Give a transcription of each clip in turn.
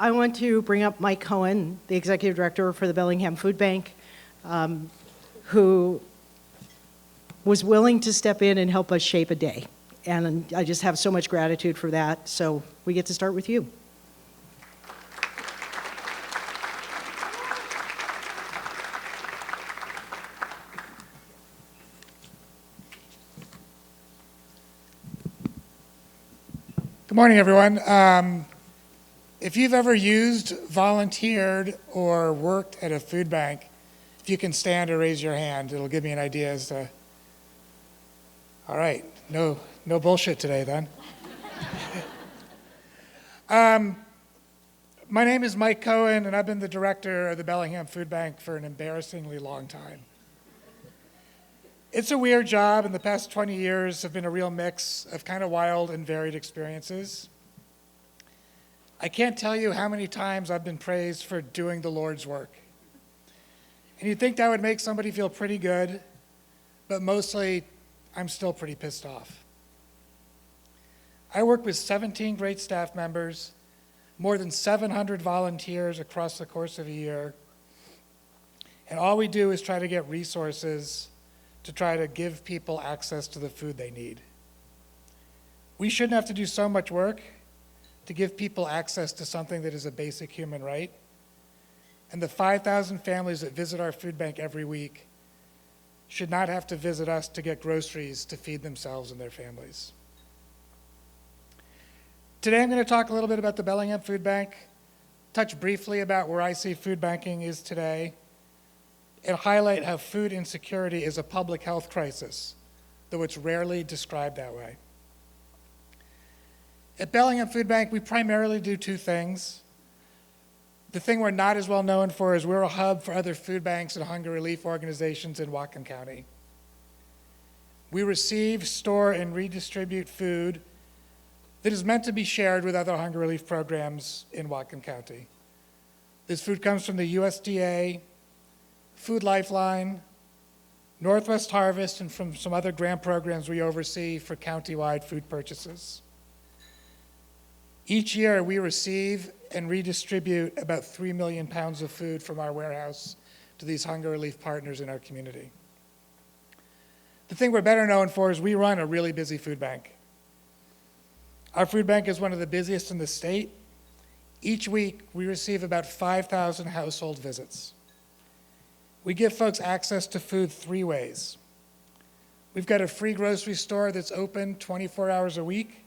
I want to bring up Mike Cohen, the Executive Director for the Bellingham Food Bank, who was willing to step in and help us shape a day. And I just have so much gratitude for that. So we get to start with you. Good morning, everyone. If you've ever used, volunteered, or worked at a food bank, if you can stand or raise your hand, it'll give me an idea as to, all right, no bullshit today then. My name is Mike Cohen, and I've been the director of the Bellingham Food Bank for an embarrassingly long time. It's a weird job, and the past 20 years have been a real mix of kind of wild and varied experiences. I can't tell you how many times I've been praised for doing the Lord's work. And you'd think that would make somebody feel pretty good, but mostly I'm still pretty pissed off. I work with 17 great staff members, more than 700 volunteers across the course of a year, and all we do is try to get resources to try to give people access to the food they need. We shouldn't have to do so much work to give people access to something that is a basic human right. And the 5,000 families that visit our food bank every week should not have to visit us to get groceries to feed themselves and their families. Today I'm going to talk a little bit about the Bellingham Food Bank, touch briefly about where I see food banking is today, and highlight how food insecurity is a public health crisis, though it's rarely described that way. At Bellingham Food Bank, we primarily do two things. The thing we're not as well known for is we're a hub for other food banks and hunger relief organizations in Whatcom County. We receive, store, and redistribute food that is meant to be shared with other hunger relief programs in Whatcom County. This food comes from the USDA, Food Lifeline, Northwest Harvest, and from some other grant programs we oversee for county-wide food purchases. Each year, we receive and redistribute about 3 million pounds of food from our warehouse to these hunger relief partners in our community. The thing we're better known for is we run a really busy food bank. Our food bank is one of the busiest in the state. Each week, we receive about 5,000 household visits. We give folks access to food three ways. We've got a free grocery store that's open 24 hours a week,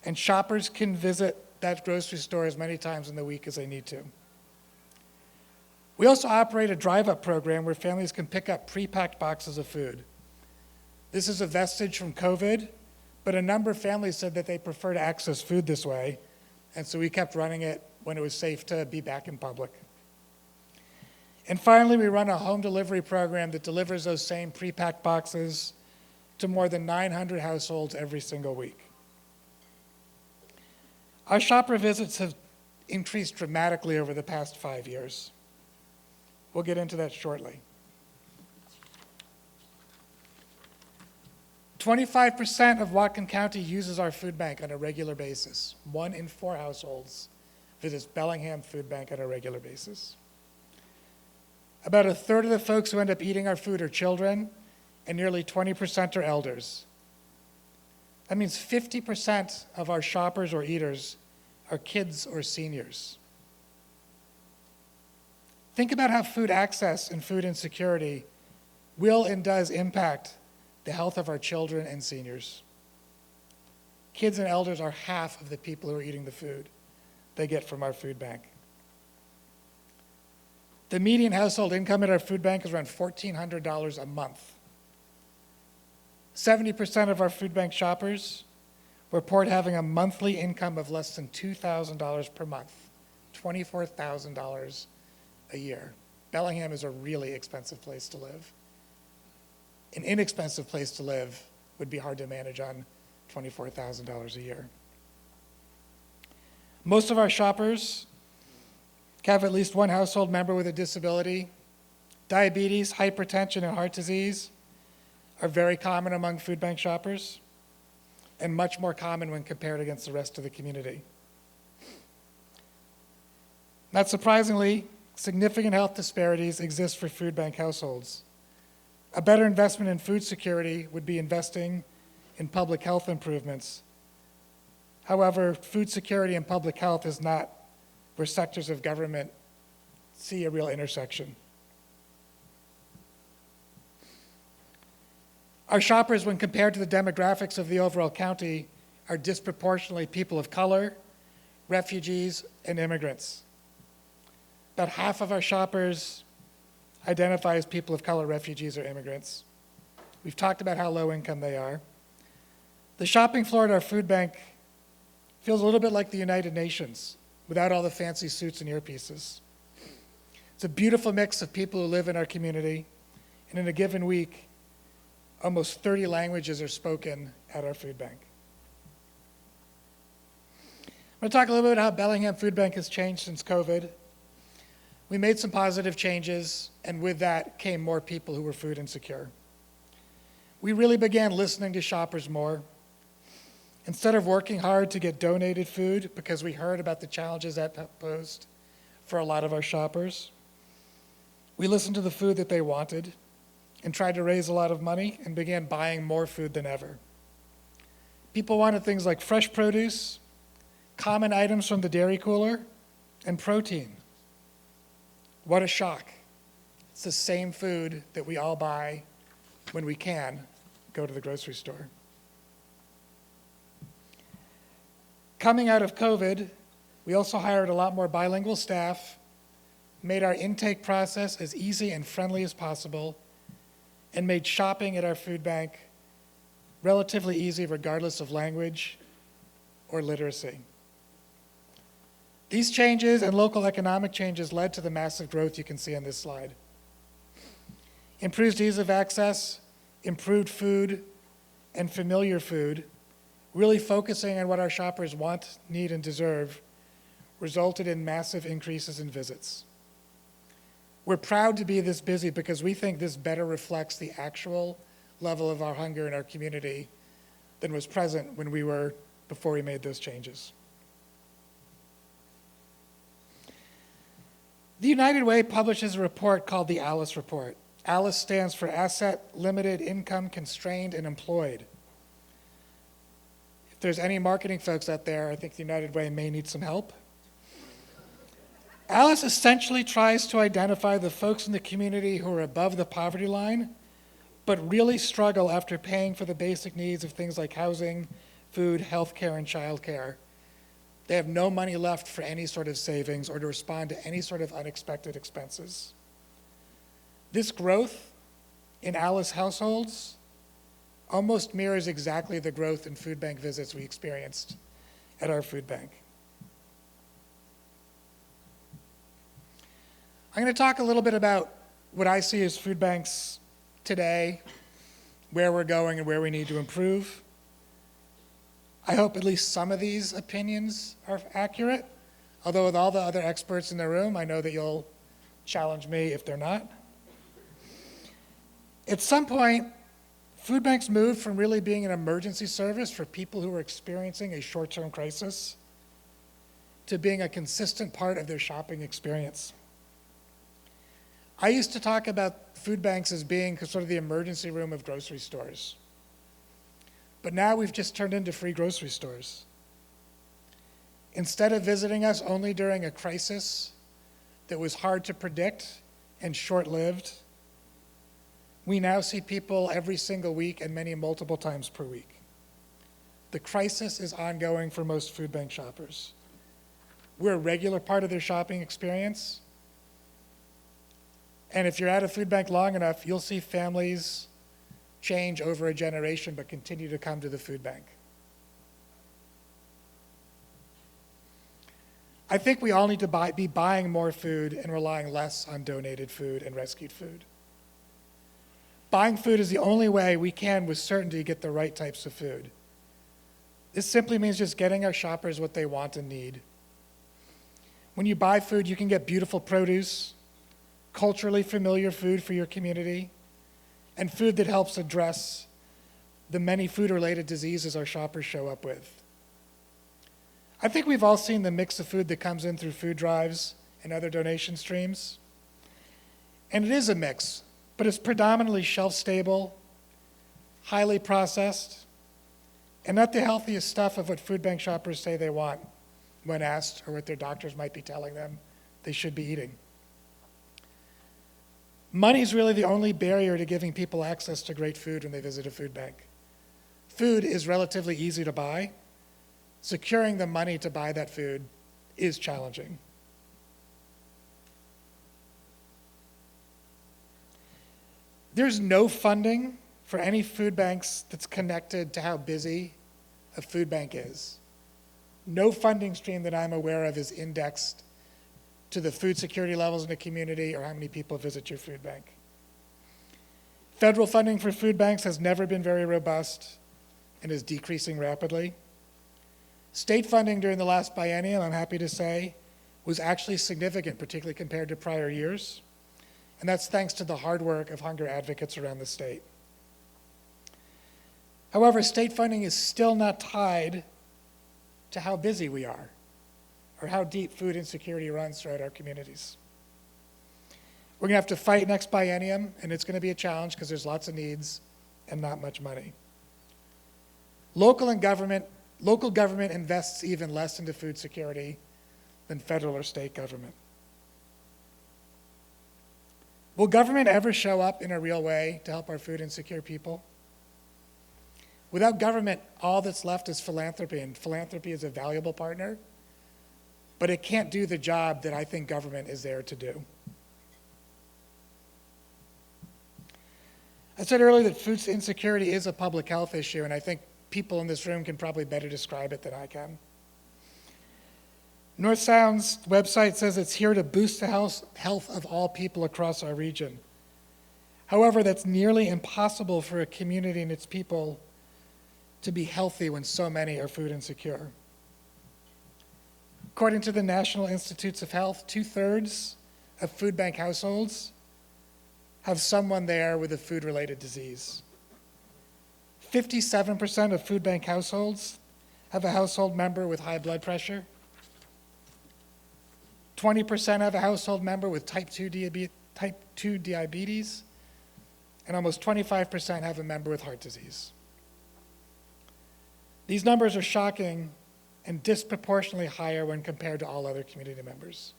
and shoppers can visit that grocery store as many times in the week as they need to. We also operate a drive-up program where families can pick up pre-packed boxes of food. This is a vestige from COVID, but a number of families said that they prefer to access food this way, and so we kept running it when it was safe to be back in public. And finally, we run a home delivery program that delivers those same pre-packed boxes to more than 900 households every single week. Our shopper visits have increased dramatically over the past 5 years. We'll get into that shortly. 25% of Whatcom County uses our food bank on a regular basis. 1 in 4 households visits Bellingham Food Bank on a regular basis. About a third of the folks who end up eating our food are children, and nearly 20% are elders. That means 50% of our shoppers or eaters are kids or seniors. Think about how food access and food insecurity will and does impact the health of our children and seniors. Kids and elders are half of the people who are eating the food they get from our food bank. The median household income at our food bank is around $1,400 a month. 70% of our food bank shoppers report having a monthly income of less than $2,000 per month, $24,000 a year. Bellingham is a really expensive place to live. An inexpensive place to live would be hard to manage on $24,000 a year. Most of our shoppers have at least one household member with a disability. Diabetes, hypertension, and heart disease are very common among food bank shoppers and much more common when compared against the rest of the community. Not surprisingly, significant health disparities exist for food bank households. A better investment in food security would be investing in public health improvements. However, food security and public health is not where sectors of government see a real intersection. Our shoppers, when compared to the demographics of the overall county, are disproportionately people of color, refugees, and immigrants. About half of our shoppers identify as people of color, refugees, or immigrants. We've talked about how low income they are. The shopping floor at our food bank feels a little bit like the United Nations without all the fancy suits and earpieces. It's a beautiful mix of people who live in our community, and in a given week, almost 30 languages are spoken at our food bank. I'm going to talk a little bit about how Bellingham Food Bank has changed since COVID. We made some positive changes, and with that came more people who were food insecure. We really began listening to shoppers more. Instead of working hard to get donated food, because we heard about the challenges that posed for a lot of our shoppers, we listened to the food that they wanted and tried to raise a lot of money and began buying more food than ever. People wanted things like fresh produce, common items from the dairy cooler, and protein. What a shock. It's the same food that we all buy when we can go to the grocery store. Coming out of COVID, we also hired a lot more bilingual staff, made our intake process as easy and friendly as possible, and made shopping at our food bank relatively easy regardless of language or literacy. These changes and local economic changes led to the massive growth you can see on this slide. Improved ease of access, improved food, and familiar food, really focusing on what our shoppers want, need, and deserve, resulted in massive increases in visits. We're proud to be this busy because we think this better reflects the actual level of our hunger in our community than was present before we made those changes. The United Way publishes a report called the ALICE Report. ALICE stands for Asset, Limited, Income, Constrained, and Employed. If there's any marketing folks out there, I think the United Way may need some help. ALICE essentially tries to identify the folks in the community who are above the poverty line, but really struggle after paying for the basic needs of things like housing, food, healthcare, and childcare. They have no money left for any sort of savings or to respond to any sort of unexpected expenses. This growth in ALICE households almost mirrors exactly the growth in food bank visits we experienced at our food bank. I'm going to talk a little bit about what I see as food banks today, where we're going and where we need to improve. I hope at least some of these opinions are accurate, although with all the other experts in the room, I know that you'll challenge me if they're not. At some point, food banks moved from really being an emergency service for people who were experiencing a short-term crisis to being a consistent part of their shopping experience. I used to talk about food banks as being sort of the emergency room of grocery stores. But now we've just turned into free grocery stores. Instead of visiting us only during a crisis that was hard to predict and short-lived, we now see people every single week and many multiple times per week. The crisis is ongoing for most food bank shoppers. We're a regular part of their shopping experience. And if you're at a food bank long enough, you'll see families change over a generation but continue to come to the food bank. I think we all need to be buying more food and relying less on donated food and rescued food. Buying food is the only way we can, with certainty, get the right types of food. This simply means just getting our shoppers what they want and need. When you buy food, you can get beautiful produce, culturally familiar food for your community, and food that helps address the many food-related diseases our shoppers show up with. I think we've all seen the mix of food that comes in through food drives and other donation streams. And it is a mix, but it's predominantly shelf-stable, highly processed, and not the healthiest stuff of what food bank shoppers say they want when asked, or what their doctors might be telling them they should be eating. Money is really the only barrier to giving people access to great food when they visit a food bank. Food is relatively easy to buy. Securing the money to buy that food is challenging. There's no funding for any food banks that's connected to how busy a food bank is. No funding stream that I'm aware of is indexed to the food security levels in the community or how many people visit your food bank. Federal funding for food banks has never been very robust and is decreasing rapidly. State funding during the last biennium, I'm happy to say, was actually significant, particularly compared to prior years. And that's thanks to the hard work of hunger advocates around the state. However, state funding is still not tied to how busy we are or how deep food insecurity runs throughout our communities. We're going to have to fight next biennium, and it's going to be a challenge because there's lots of needs and not much money. Local government invests even less into food security than federal or state government. Will government ever show up in a real way to help our food insecure people? Without government, all that's left is philanthropy, and philanthropy is a valuable partner, but it can't do the job that I think government is there to do. I said earlier that food insecurity is a public health issue, and I think people in this room can probably better describe it than I can. North Sound's website says it's here to boost the health of all people across our region. However, that's nearly impossible for a community and its people to be healthy when so many are food insecure. According to the National Institutes of Health, 2/3 of food bank households have someone there with a food-related disease. 57% of food bank households have a household member with high blood pressure. 20% have a household member with type 2 diabetes, and almost 25% have a member with heart disease. These numbers are shocking and disproportionately higher when compared to all other community members.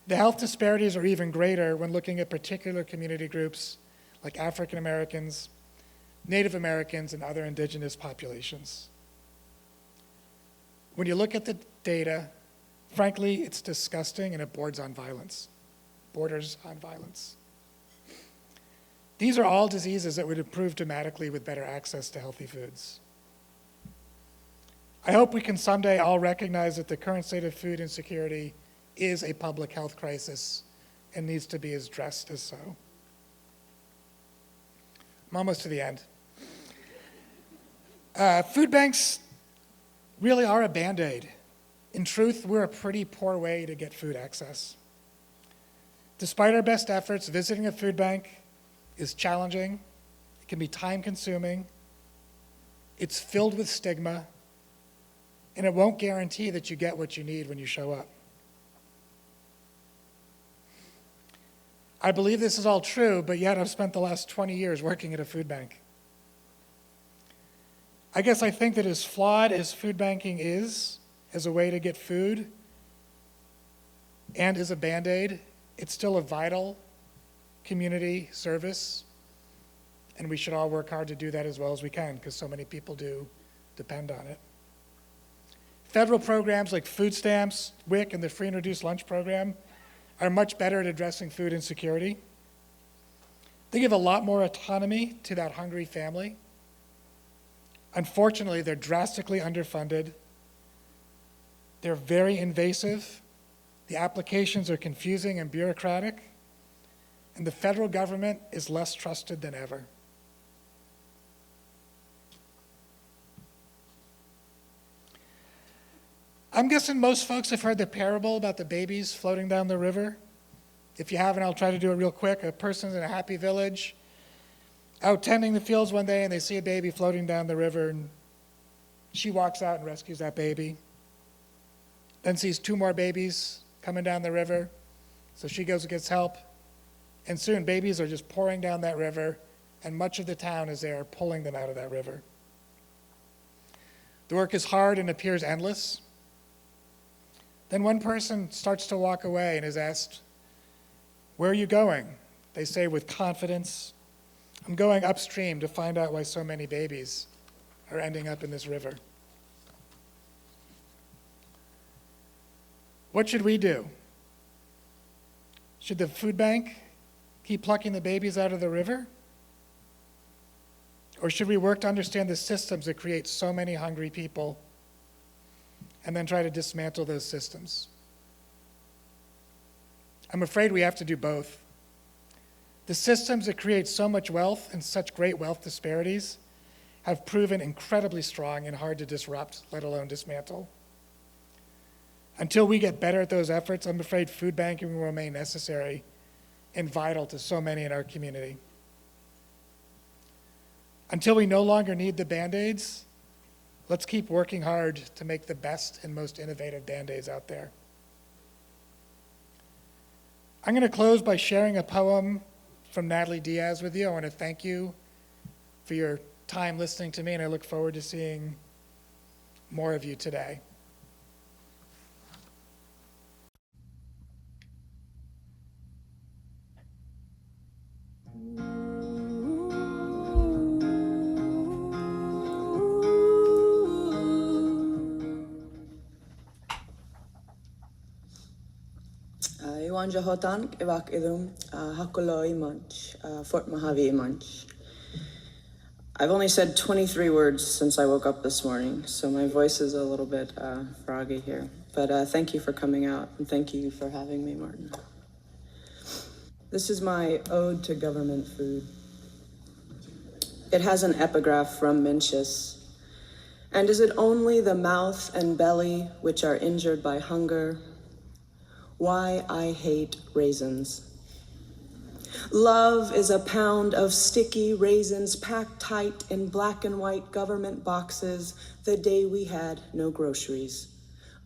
The health disparities are even greater when looking at particular community groups like African Americans, Native Americans, and other indigenous populations. When you look at the data, frankly, it's disgusting and it borders on violence. These are all diseases that would improve dramatically with better access to healthy foods. I hope we can someday all recognize that the current state of food insecurity is a public health crisis and needs to be addressed as so. I'm almost to the end. Food banks really are a Band-Aid. In truth, we're a pretty poor way to get food access. Despite our best efforts, visiting a food bank is challenging. It can be time-consuming. It's filled with stigma, and it won't guarantee that you get what you need when you show up. I believe this is all true, but yet I've spent the last 20 years working at a food bank. I guess I think that as flawed as food banking is as a way to get food and as a Band-Aid, it's still a vital community service, and we should all work hard to do that as well as we can because so many people do depend on it. Federal programs like food stamps, WIC, and the Free and Reduced Lunch Program are much better at addressing food insecurity. They give a lot more autonomy to that hungry family. Unfortunately, they're drastically underfunded. They're very invasive. The applications are confusing and bureaucratic. And the federal government is less trusted than ever. I'm guessing most folks have heard the parable about the babies floating down the river. If you haven't, I'll try to do it real quick. A person's in a happy village, out tending the fields one day, and they see a baby floating down the river, and she walks out and rescues that baby. Then sees two more babies coming down the river. So she goes and gets help. And soon babies are just pouring down that river, and much of the town is there pulling them out of that river. The work is hard and appears endless. Then one person starts to walk away and is asked, "Where are you going?" They say with confidence, "I'm going upstream to find out why so many babies are ending up in this river." What should we do? Should the food bank keep plucking the babies out of the river? Or should we work to understand the systems that create so many hungry people and then try to dismantle those systems? I'm afraid we have to do both. The systems that create so much wealth and such great wealth disparities have proven incredibly strong and hard to disrupt, let alone dismantle. Until we get better at those efforts, I'm afraid food banking will remain necessary and vital to so many in our community. Until we no longer need the Band-Aids, let's keep working hard to make the best and most innovative Band-Aids out there. I'm going to close by sharing a poem from Natalie Diaz with you. I want to thank you for your time listening to me, and I look forward to seeing more of you today. Iwan Jahotan, Evak Idum, Hakuloi Munch, Fort Mojave Munch. I've only said 23 words since I woke up this morning, so my voice is a little bit froggy here. But thank you for coming out, and thank you for having me, Martin. This is my ode to government food. It has an epigraph from Mencius. And is it only the mouth and belly which are injured by hunger? Why I hate raisins. Love is a pound of sticky raisins packed tight in black and white government boxes the day we had no groceries.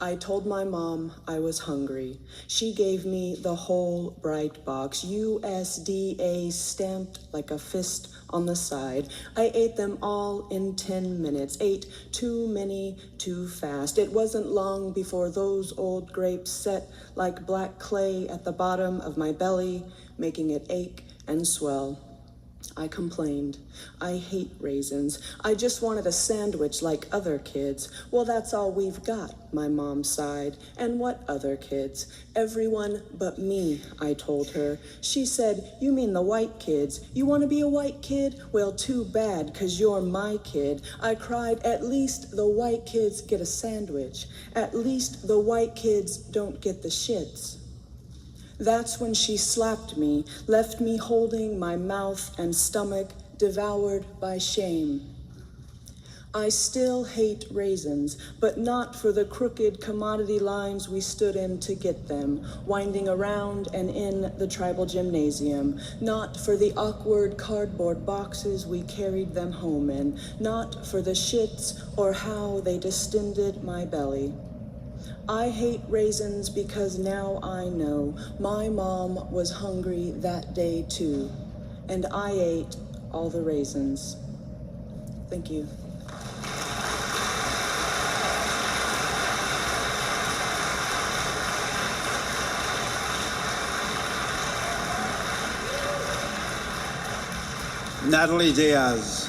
I told my mom I was hungry. She gave me the whole bright box, USDA stamped like a fist on the side. I ate them all in 10 minutes, ate too many too fast. It wasn't long before those old grapes set like black clay at the bottom of my belly, making it ache and swell. I complained. I hate raisins. I just wanted a sandwich like other kids. Well, that's all we've got, my mom sighed. And what other kids? Everyone but me, I told her. She said, you mean the white kids? You want to be a white kid? Well, too bad, 'cause you're my kid. I cried, at least the white kids get a sandwich. At least the white kids don't get the shits. That's when she slapped me, left me holding my mouth and stomach, devoured by shame. I still hate raisins, but not for the crooked commodity lines we stood in to get them, winding around and in the tribal gymnasium, not for the awkward cardboard boxes we carried them home in, not for the shits or how they distended my belly. I hate raisins because now I know my mom was hungry that day too, and I ate all the raisins. Thank you. Natalie Diaz.